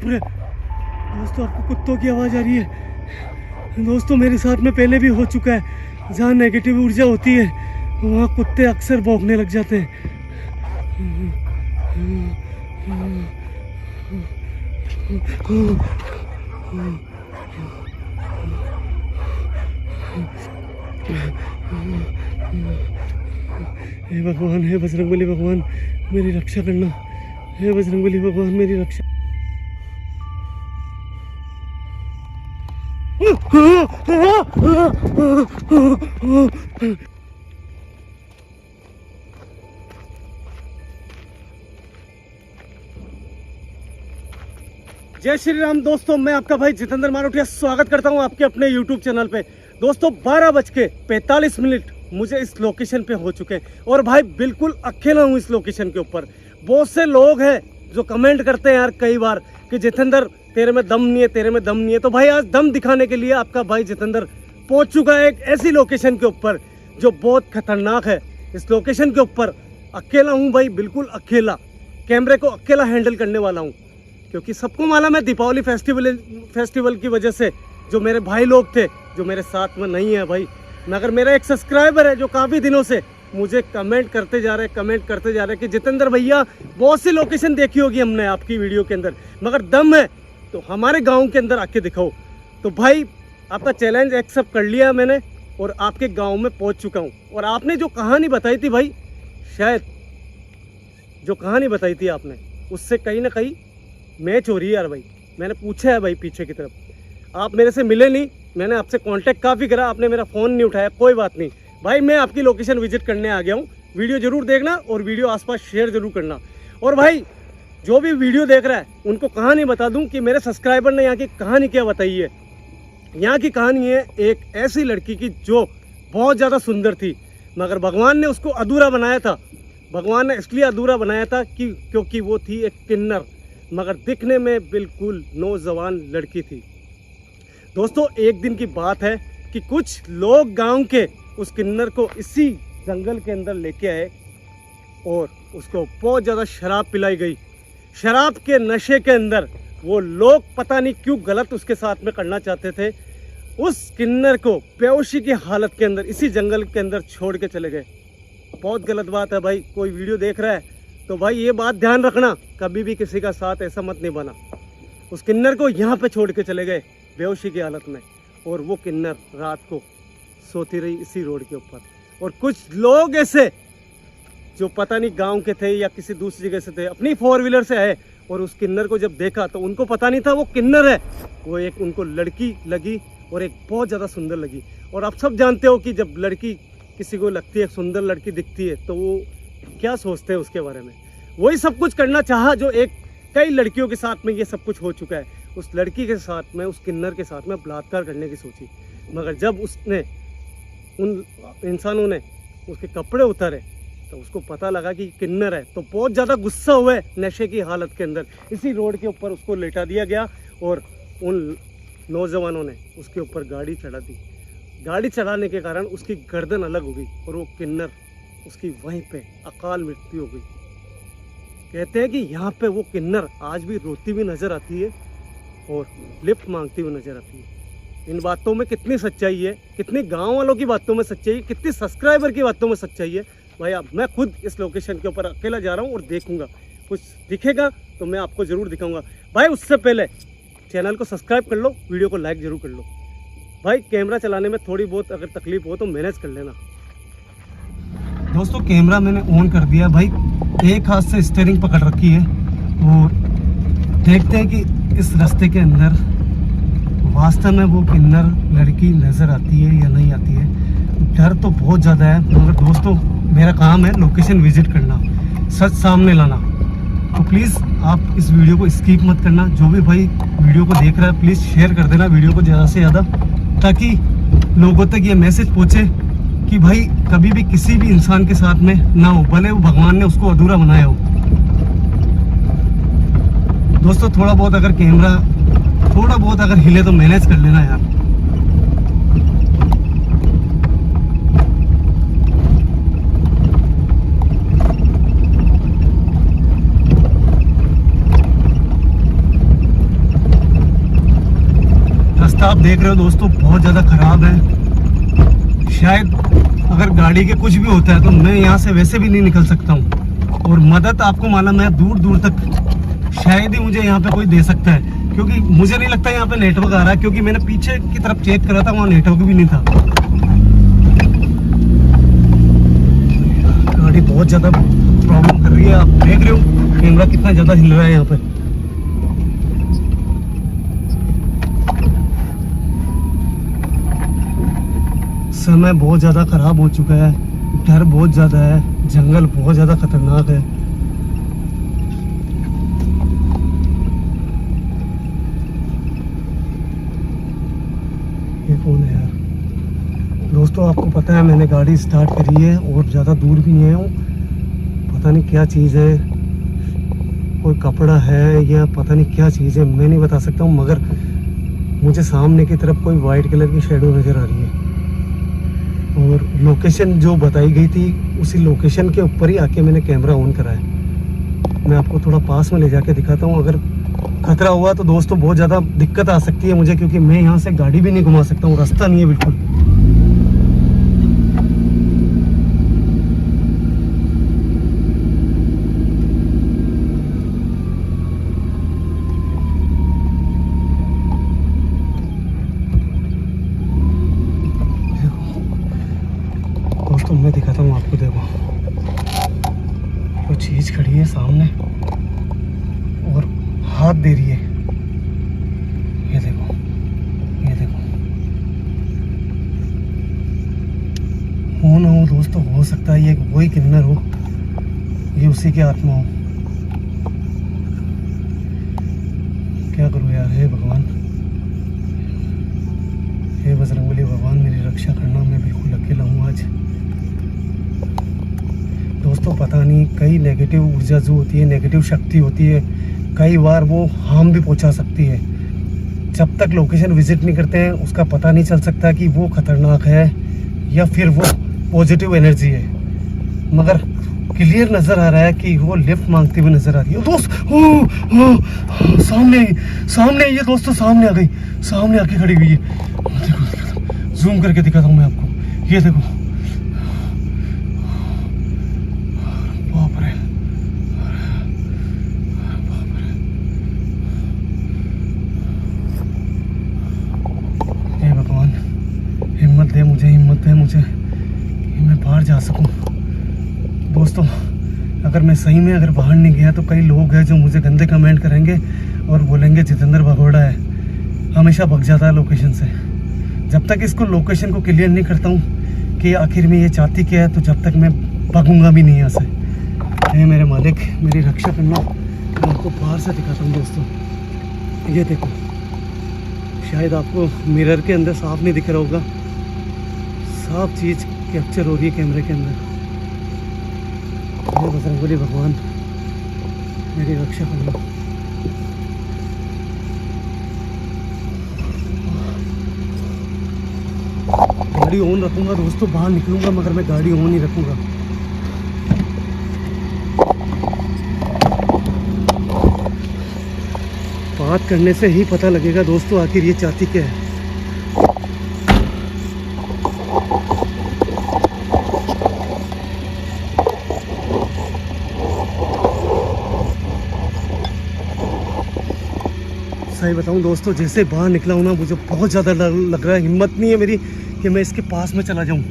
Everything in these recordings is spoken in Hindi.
रे दोस्तों, आपको कुत्तों की आवाज़ आ रही है दोस्तों। मेरे साथ में पहले भी हो चुका है, जहाँ नेगेटिव ऊर्जा होती है वहाँ कुत्ते अक्सर भौंकने लग जाते हैं। हे भगवान, हे बजरंगबली भगवान मेरी रक्षा करना, हे बजरंगबली भगवान मेरी रक्षा। जय श्री राम दोस्तों, मैं आपका भाई जितेंद्र मारोटिया स्वागत करता हूं आपके अपने YouTube चैनल पे। दोस्तों 12:45 मुझे इस लोकेशन पे हो चुके हैं और भाई बिल्कुल अकेला हूं इस लोकेशन के ऊपर। बहुत से लोग हैं जो कमेंट करते हैं यार कई बार कि जितेंद्र तेरे में दम नहीं है, तेरे में दम नहीं है। तो भाई आज दम दिखाने के लिए आपका भाई जितेंद्र पहुंच चुका है एक ऐसी लोकेशन के ऊपर जो बहुत खतरनाक है। इस लोकेशन के ऊपर अकेला हूँ भाई, बिल्कुल अकेला। कैमरे को अकेला हैंडल करने वाला हूँ क्योंकि सबको मालूम है दीपावली फेस्टिवल की वजह से जो मेरे भाई लोग थे जो मेरे साथ में नहीं है भाई, मगर मेरा एक सब्सक्राइबर है जो काफ़ी दिनों से मुझे कमेंट करते जा रहे कि जितेंद्र भैया बहुत सी लोकेशन देखी होगी हमने आपकी वीडियो के अंदर, मगर दम है तो हमारे गांव के अंदर आके दिखाओ। तो भाई आपका चैलेंज एक्सेप्ट कर लिया मैंने और आपके गांव में पहुंच चुका हूं। और आपने जो कहानी बताई थी भाई, शायद जो कहानी बताई थी आपने उससे कहीं ना कहीं मैच हो रही है यार भाई। मैंने पूछा है भाई पीछे की तरफ, आप मेरे से मिले नहीं, मैंने आपसे कांटेक्ट काफ़ी करा, आपने मेरा फ़ोन नहीं उठाया। कोई बात नहीं भाई, मैं आपकी लोकेशन विजिट करने आ गया हूँ। वीडियो ज़रूर देखना और वीडियो आसपास शेयर ज़रूर करना। और भाई जो भी वीडियो देख रहा है उनको कहानी बता दूँ कि मेरे सब्सक्राइबर ने यहाँ की कहानी क्या बताई है। यहाँ की कहानी है एक ऐसी लड़की की जो बहुत ज़्यादा सुंदर थी, मगर भगवान ने उसको अधूरा बनाया था। भगवान ने इसलिए अधूरा बनाया था कि क्योंकि वो थी एक किन्नर, मगर दिखने में बिल्कुल नौजवान लड़की थी। दोस्तों एक दिन की बात है कि कुछ लोग गांव के उस किन्नर को इसी जंगल के अंदर लेके आए और उसको बहुत ज़्यादा शराब पिलाई गई। शराब के नशे के अंदर वो लोग पता नहीं क्यों गलत उसके साथ में करना चाहते थे। उस किन्नर को बेहोशी की हालत के अंदर इसी जंगल के अंदर छोड़ के चले गए। बहुत गलत बात है भाई, कोई वीडियो देख रहा है तो भाई ये बात ध्यान रखना, कभी भी किसी का साथ ऐसा मत नहीं बना। उस किन्नर को यहाँ पे छोड़ के चले गए बेहोशी की हालत में, और वो किन्नर रात को सोती रही इसी रोड के ऊपर। और कुछ लोग ऐसे जो पता नहीं गांव के थे या किसी दूसरी जगह से थे, अपनी 4 व्हीलर से आए और उस किन्नर को जब देखा तो उनको पता नहीं था वो किन्नर है, वो एक उनको लड़की लगी और एक बहुत ज़्यादा सुंदर लगी। और आप सब जानते हो कि जब लड़की किसी को लगती है, सुंदर लड़की दिखती है, तो वो क्या सोचते हैं उसके बारे में। वही सब कुछ करना चाहा जो एक कई लड़कियों के साथ में ये सब कुछ हो चुका है। उस लड़की के साथ में, उस किन्नर के साथ में बलात्कार करने की सोची, मगर जब उसने उन इंसानों ने उसके कपड़े उतारे तो उसको पता लगा कि किन्नर है, तो बहुत ज़्यादा गुस्सा हुए नशे की हालत के अंदर इसी रोड के ऊपर उसको लेटा दिया गया और उन नौजवानों ने उसके ऊपर गाड़ी चढ़ा दी। गाड़ी चढ़ाने के कारण उसकी गर्दन अलग हो गई और वो किन्नर उसकी वहीं पे अकाल मृत्यु हो गई। कहते हैं कि यहाँ पे वो किन्नर आज भी रोती हुई नज़र आती है और लिफ्ट मांगती हुई नज़र आती है। इन बातों में कितनी सच्चाई है, कितनी गांव वालों की बातों में सच्चाई है, कितनी सब्सक्राइबर की बातों में सच्चाई है भाई। अब मैं खुद इस लोकेशन के ऊपर अकेला जा रहा हूँ और देखूंगा, कुछ दिखेगा तो मैं आपको ज़रूर दिखाऊंगा भाई। उससे पहले चैनल को सब्सक्राइब कर लो, वीडियो को लाइक ज़रूर कर लो भाई। कैमरा चलाने में थोड़ी बहुत अगर तकलीफ हो तो मैनेज कर लेना। दोस्तों कैमरा मैंने ऑन कर दिया भाई, एक हाथ से स्टीयरिंग पकड़ रखी है और देखते हैं कि इस रास्ते के अंदर वास्तव में वो किन्नर लड़की नज़र आती है या नहीं आती है। डर तो बहुत ज़्यादा है, मगर दोस्तों मेरा काम है लोकेशन विजिट करना, सच सामने लाना। तो प्लीज़ आप इस वीडियो को स्किप मत करना। जो भी भाई वीडियो को देख रहा है प्लीज़ शेयर कर देना वीडियो को ज़्यादा से ज़्यादा, ताकि लोगों तक ये मैसेज पहुँचे कि भाई कभी भी किसी भी इंसान के साथ में ना हो, भले वो भगवान ने उसको अधूरा बनाया हो। दोस्तों थोड़ा बहुत अगर कैमरा थोड़ा बहुत अगर हिले तो मैनेज कर लेना यार। रास्ता आप देख रहे हो दोस्तों बहुत ज़्यादा ख़राब है। शायद अगर गाड़ी के कुछ भी होता है तो मैं यहाँ से वैसे भी नहीं निकल सकता हूँ। और मदद आपको मालूम है दूर दूर तक शायद ही मुझे यहाँ पे कोई दे सकता है, क्योंकि मुझे नहीं लगता यहाँ पे नेटवर्क आ रहा है, क्योंकि मैंने पीछे की तरफ चेक करा था वहाँ नेटवर्क भी नहीं था। गाड़ी बहुत ज़्यादा प्रॉब्लम कर रही है, आप देख रहे हो कैमरा कितना ज़्यादा हिल रहा है यहाँ पे। समय बहुत ज़्यादा ख़राब हो चुका है, डर बहुत ज़्यादा है, जंगल बहुत ज़्यादा खतरनाक है। ये कौन है यार? दोस्तों आपको पता है मैंने गाड़ी स्टार्ट करी है और ज़्यादा दूर भी नहीं आया हूँ। पता नहीं क्या चीज़ है, कोई कपड़ा है या पता नहीं क्या चीज़ है, मैं नहीं बता सकता हूँ, मगर मुझे सामने की तरफ कोई वाइट कलर की शेडो नज़र आ रही है। और लोकेशन जो बताई गई थी उसी लोकेशन के ऊपर ही आके मैंने कैमरा ऑन करा है। मैं आपको थोड़ा पास में ले जाके दिखाता हूँ। अगर खतरा हुआ तो दोस्तों बहुत ज़्यादा दिक्कत आ सकती है मुझे, क्योंकि मैं यहाँ से गाड़ी भी नहीं घुमा सकता हूँ, रास्ता नहीं है बिल्कुल। दोस्तों मैं दिखाता हूँ आपको, देखो कोई चीज़ खड़ी है सामने और हाथ दे रही है। ये देखो, ये देखो, हो ना हो दोस्तों, हो सकता है ये वही किन्नर हो, ये उसी की आत्मा हो। क्या करूँ यार, हे भगवान, हे बजरंगबली भगवान मेरी रक्षा करना, मैं बिल्कुल अकेला हूँ आज। दोस्तों पता नहीं, कई नेगेटिव ऊर्जा जो होती है, नेगेटिव शक्ति होती है, कई बार वो हार्म भी पहुंचा सकती है। जब तक लोकेशन विजिट नहीं करते हैं उसका पता नहीं चल सकता कि वो खतरनाक है या फिर वो पॉजिटिव एनर्जी है। मगर क्लियर नज़र आ रहा है कि वो लिफ्ट मांगती हुई नज़र आ रही है। दोस्त सामने सामने ये दोस्तों सामने आ गई, सामने आके खड़ी हुई है। देखो, जूम करके दिखाता हूँ मैं आपको, ये देखो, बाप रे, हे भगवान हिम्मत दे मुझे, हिम्मत दे मुझे कि मैं बाहर जा सकूं। दोस्तों अगर मैं सही में अगर बाहर नहीं गया तो कई लोग हैं जो मुझे गंदे कमेंट करेंगे और बोलेंगे जितेंद्र भगोड़ा है, हमेशा भग जाता है लोकेशन से। जब तक इसको लोकेशन को क्लियर नहीं करता हूँ कि आखिर में ये चाहती क्या है, तो जब तक मैं भागूंगा भी नहीं यहाँ से। हे मेरे मालिक मेरी रक्षा करना। मैं आपको बाहर से दिखाता हूँ दोस्तों, ये देखो, शायद आपको मिरर के अंदर साफ नहीं दिख रहा होगा, साफ चीज़ कैप्चर हो रही है कैमरे के अंदर। हे बजरंगबली भगवान मेरी रक्षा करना। गाड़ी ऑन रखूंगा दोस्तों, बाहर निकलूंगा, मगर मैं गाड़ी ऑन ही रखूंगा। बात करने से ही पता लगेगा दोस्तों आखिर ये चाहती क्या है। सही बताऊं दोस्तों, जैसे बाहर निकला हूं ना, मुझे बहुत ज़्यादा डर लग रहा है। हिम्मत नहीं है मेरी कि मैं इसके पास में चला जाऊं।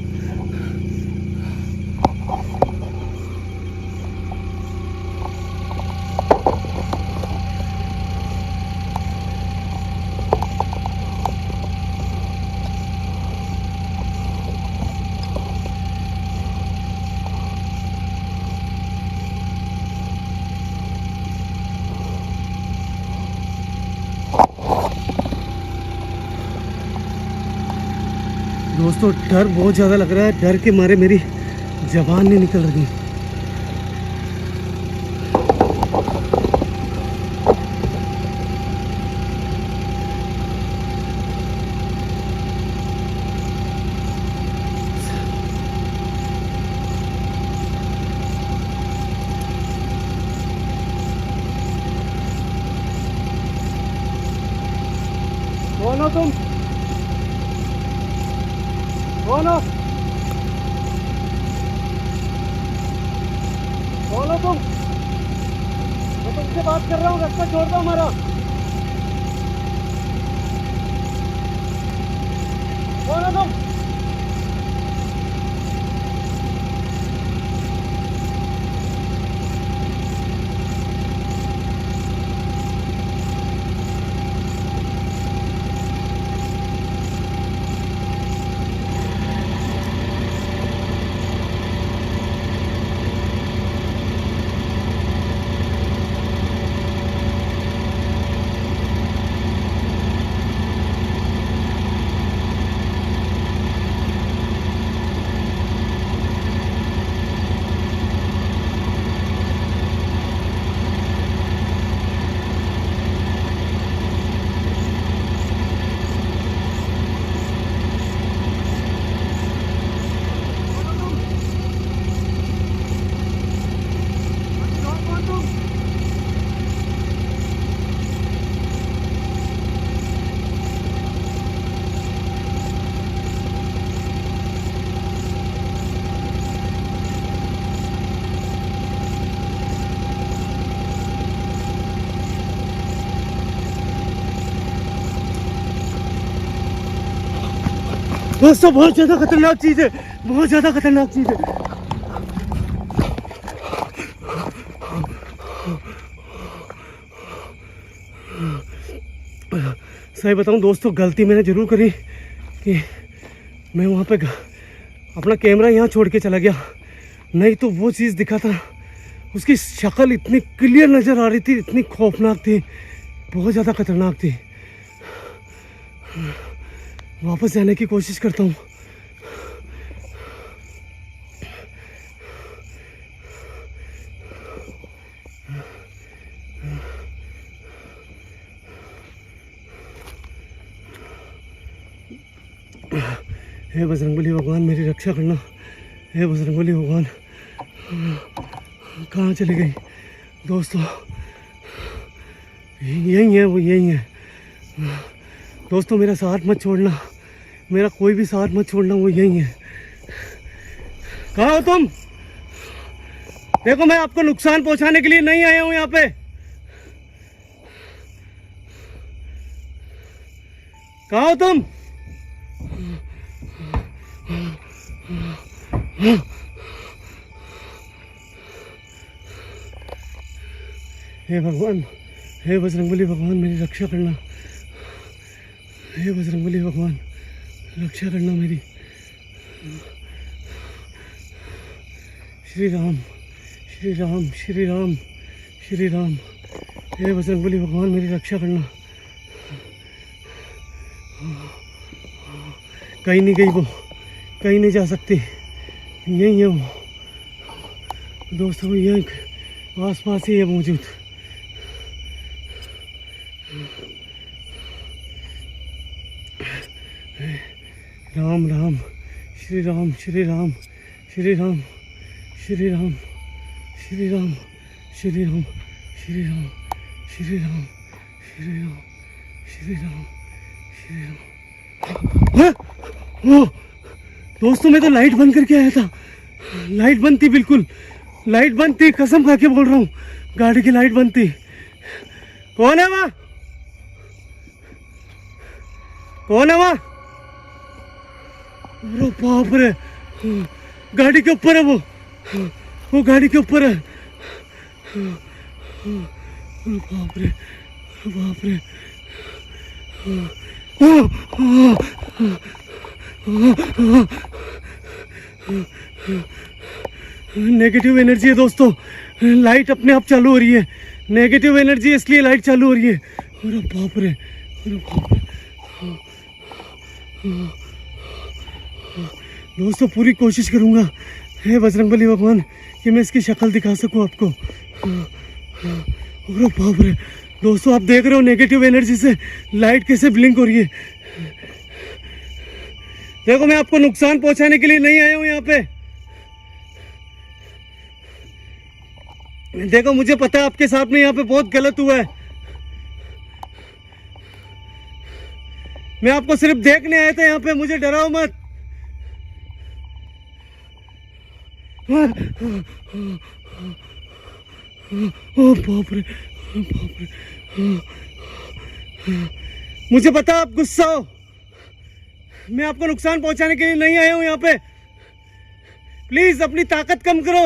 दोस्तों डर बहुत ज़्यादा लग रहा है, डर के मारे मेरी ज़बान नहीं निकल रही। कौन हो तुम? कौन हो? कौन हो तुम? मैं तुमसे बात कर रहा हूँ, रास्ता छोड़ दो हमारा। कौन हो तुम? दोस्तों बहुत ज्यादा खतरनाक चीज है, बहुत ज्यादा खतरनाक चीज है। सही बताऊं दोस्तों, गलती मैंने जरूर करी कि मैं वहां पे अपना कैमरा यहाँ छोड़ के चला गया, नहीं तो वो चीज़ दिखा था। उसकी शक्ल इतनी क्लियर नज़र आ रही थी, इतनी खौफनाक थी, बहुत ज़्यादा खतरनाक थी। वापस जाने की कोशिश करता हूँ। हे बजरंगबली भगवान मेरी रक्षा करना। हे बजरंगबली भगवान, कहाँ चली गई दोस्तों? यही है, वो यही है दोस्तों। मेरा साथ मत छोड़ना, मेरा कोई भी साथ मत छोड़ना, वो यही है। कहाँ हो तुम? देखो मैं आपको नुकसान पहुंचाने के लिए नहीं आया हूं यहाँ पे। कहाँ हो तुम? हे भगवान, हे बजरंगबली भगवान मेरी रक्षा करना। हे बजरंगबली भगवान रक्षा करना मेरी। श्री राम श्री राम श्री राम श्री राम। हे बजरंगबली भगवान मेरी रक्षा करना। कहीं नहीं गई वो, कहीं नहीं जा सकती, यही है वो दोस्तों, यही आस पास ही है मौजूद। राम राम श्री राम श्री राम श्री राम श्री राम श्री राम श्री राम श्री राम श्री राम श्री राम श्री राम श्री राम। वो दोस्तों मैं तो लाइट बंद करके आया था, लाइट बंद थी, बिल्कुल लाइट बंद थी, कसम खा के बोल रहा हूँ, गाड़ी की लाइट बंद थी। कौन है वहाँ? कौन है वहाँ? अरे बाप रे, गाड़ी के ऊपर है वो गाड़ी के ऊपर है। अरे बाप रे, बाप रे। नेगेटिव एनर्जी है दोस्तों, लाइट अपने आप चालू हो रही है। नेगेटिव एनर्जी है इसलिए लाइट चालू हो रही है। अरे बाप रे, अरे बाप रे। दोस्तों पूरी कोशिश करूंगा हे बजरंगबली भगवान कि मैं इसकी शक्ल दिखा सकूं आपको। अरे बाप रे दोस्तों, आप देख रहे हो नेगेटिव एनर्जी से लाइट कैसे ब्लिंक हो रही है। देखो मैं आपको नुकसान पहुंचाने के लिए नहीं आया हूं यहाँ पे। देखो मुझे पता है आपके साथ में यहाँ पे बहुत गलत हुआ है। मैं आपको सिर्फ देखने आया था यहाँ पे, मुझे डराओ मत। ओ बाप रे, बाप रे। मुझे पता आप गुस्सा हो, मैं आपको नुकसान पहुंचाने के लिए नहीं आया हूं यहाँ पे। प्लीज अपनी ताकत कम करो।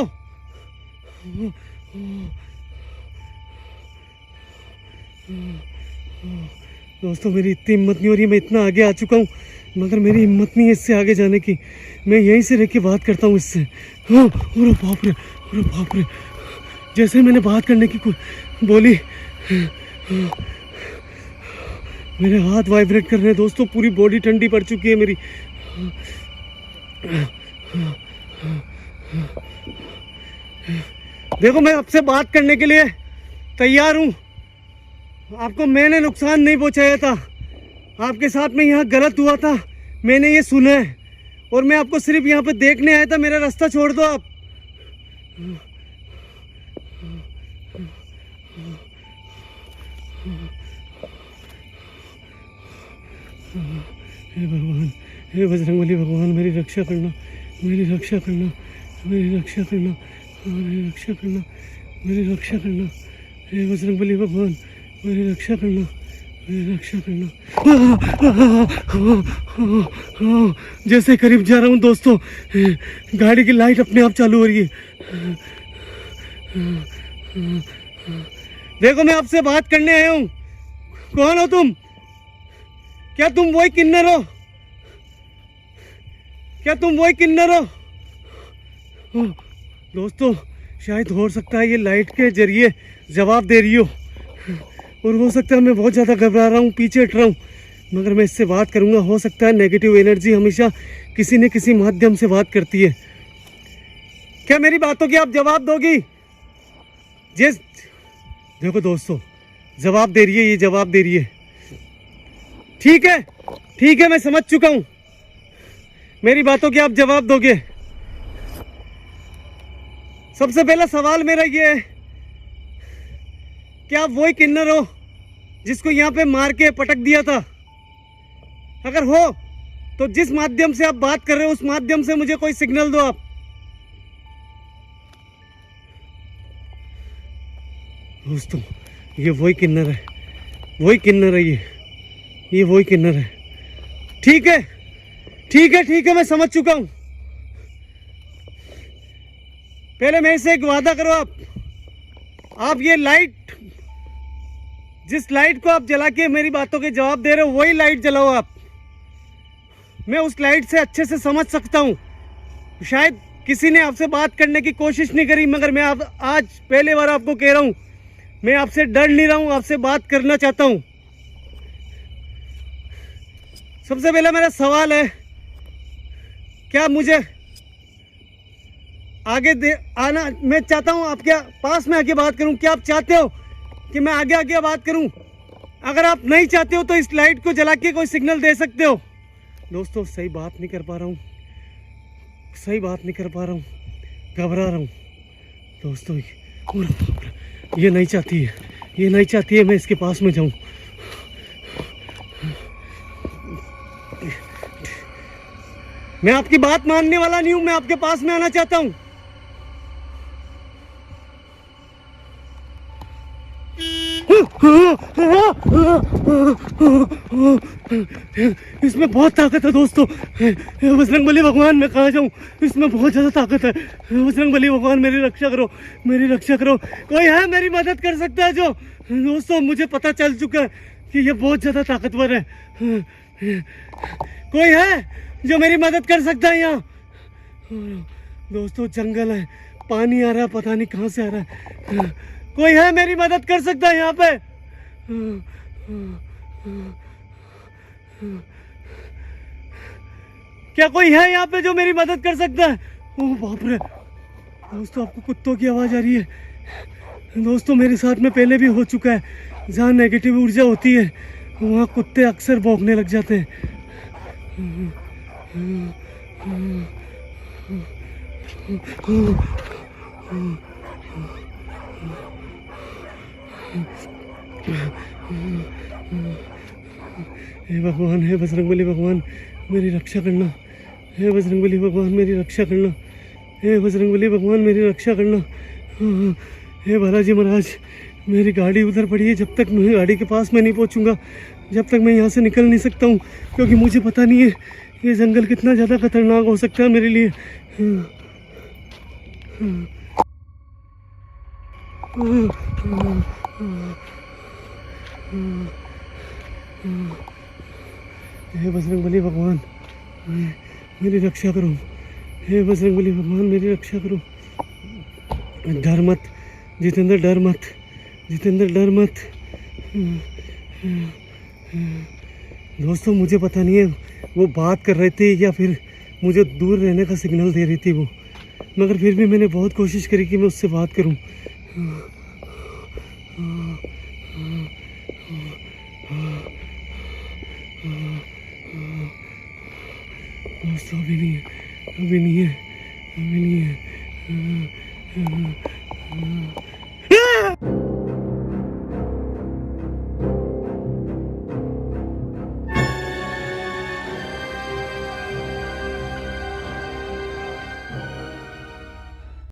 दोस्तों मेरी इतनी हिम्मत नहीं हो रही, मैं इतना आगे आ चुका हूँ मगर मेरी हिम्मत नहीं है इससे आगे जाने की। मैं यहीं से रह के बात करता हूँ इससे। हाँ, अरे बाप रे, अरे बाप रे। जैसे मैंने बात करने की बोली, मेरे हाथ वाइब्रेट कर रहे हैं दोस्तों, पूरी बॉडी ठंडी पड़ चुकी है मेरी। देखो मैं आपसे बात करने के लिए तैयार हूँ। आपको मैंने नुकसान नहीं पहुँचाया था, आपके साथ में यहाँ गलत हुआ था, मैंने ये सुना है और मैं आपको सिर्फ यहाँ पे देखने आया था। मेरा रास्ता छोड़ दो आप। हे भगवान, हे बजरंगबली भगवान, मेरी रक्षा करना, मेरी रक्षा करना, मेरी रक्षा करना, मेरी रक्षा करना, मेरी रक्षा करना। हे बजरंगबली भगवान, मेरी रक्षा करना, मेरी रक्षा करना। जैसे करीब जा रहा हूँ दोस्तों, गाड़ी की लाइट अपने आप चालू हो रही है। देखो मैं आपसे बात करने आया हूँ। कौन हो तुम? क्या तुम वही किन्नर हो? क्या तुम वही किन्नर हो? दोस्तों शायद हो सकता है ये लाइट के जरिए जवाब दे रही हो और हो सकता है मैं बहुत ज़्यादा घबरा रहा हूँ, पीछे हट रहा हूँ, मगर मैं इससे बात करूँगा। हो सकता है नेगेटिव एनर्जी हमेशा किसी न किसी माध्यम से बात करती है। क्या मेरी बातों की आप जवाब दोगी? जिस देखो दोस्तों जवाब दे रही है, ये जवाब दे रही है। ठीक है, ठीक है, मैं समझ चुका हूँ। मेरी बातों के आप जवाब दोगे। सबसे पहला सवाल मेरा ये है, क्या आप वही किन्नर हो जिसको यहाँ पे मार के पटक दिया था? अगर हो तो जिस माध्यम से आप बात कर रहे हो उस माध्यम से मुझे कोई सिग्नल दो आप। दोस्तों ये वही किन्नर है, वही किन्नर है, ये वही किन्नर है। ठीक है, ठीक है, ठीक है, मैं समझ चुका हूं। पहले मेरे से एक वादा करो आप ये लाइट, जिस लाइट को आप जला के मेरी बातों के जवाब दे रहे हो वही लाइट जलाओ आप। मैं उस लाइट से अच्छे से समझ सकता हूं। शायद किसी ने आपसे बात करने की कोशिश नहीं करी, मगर मैं आज पहले बार आपको कह रहा हूं, मैं आपसे डर नहीं रहा हूं, आपसे बात करना चाहता हूं। सबसे पहला मेरा सवाल है, क्या मुझे आगे आना? मैं चाहता हूं आपके पास में आके बात करूं। क्या आप चाहते हो कि मैं आगे आगे बात करूं? अगर आप नहीं चाहते हो तो इस लाइट को जला के कोई सिग्नल दे सकते हो। दोस्तों सही बात नहीं कर पा रहा हूं, सही बात नहीं कर पा रहा हूं, घबरा रहा हूं दोस्तों। ये नहीं चाहती है, ये नहीं चाहती है मैं इसके पास में जाऊं। मैं आपकी बात मानने वाला नहीं हूं, मैं आपके पास में आना चाहता हूं। इसमें बहुत ताकत है दोस्तों। बजरंगबली भगवान मैं कहाँ जाऊँ? इसमें बहुत ज़्यादा ताकत है। बजरंगबली भगवान मेरी रक्षा करो, मेरी रक्षा करो। कोई है मेरी मदद कर सकता है? जो दोस्तों मुझे पता चल चुका है कि ये बहुत ज़्यादा ताकतवर है। कोई है जो मेरी मदद कर सकता है यहाँ? दोस्तों जंगल है, पानी आ रहा है, पता नहीं कहाँ से आ रहा है। कोई है मेरी मदद कर सकता है यहाँ पे? क्या कोई है यहाँ पे जो मेरी मदद कर सकता है? ओह बाप रे दोस्तों, आपको कुत्तों की आवाज़ आ रही है? दोस्तों मेरे साथ में पहले भी हो चुका है। जहाँ नेगेटिव ऊर्जा होती है वहाँ कुत्ते अक्सर भौंकने लग जाते हैं। हे भगवान, हे बजरंगबली भगवान मेरी रक्षा करना। हे बजरंगबली भगवान मेरी रक्षा करना। हे बजरंगबली भगवान मेरी रक्षा करना। हे बालाजी महाराज, मेरी गाड़ी उधर पड़ी है, जब तक मैं गाड़ी के पास में नहीं पहुंचूंगा, जब तक मैं यहाँ से निकल नहीं सकता हूँ, क्योंकि मुझे पता नहीं है ये जंगल कितना ज़्यादा खतरनाक हो सकता है मेरे लिए। हे बजरंगबली भगवान मेरी रक्षा करो। हे बजरंगबली भगवान मेरी रक्षा करो। डर मत जितेंद्र, डर मत जितेंद्र, डर मत। दोस्तों मुझे पता नहीं है वो बात कर रहे थे या फिर मुझे दूर रहने का सिग्नल दे रही थी वो, मगर फिर भी मैंने बहुत कोशिश करी कि मैं उससे बात करूं। दोस्तों अभी नहीं है, अभी नहीं है, अभी नहीं है।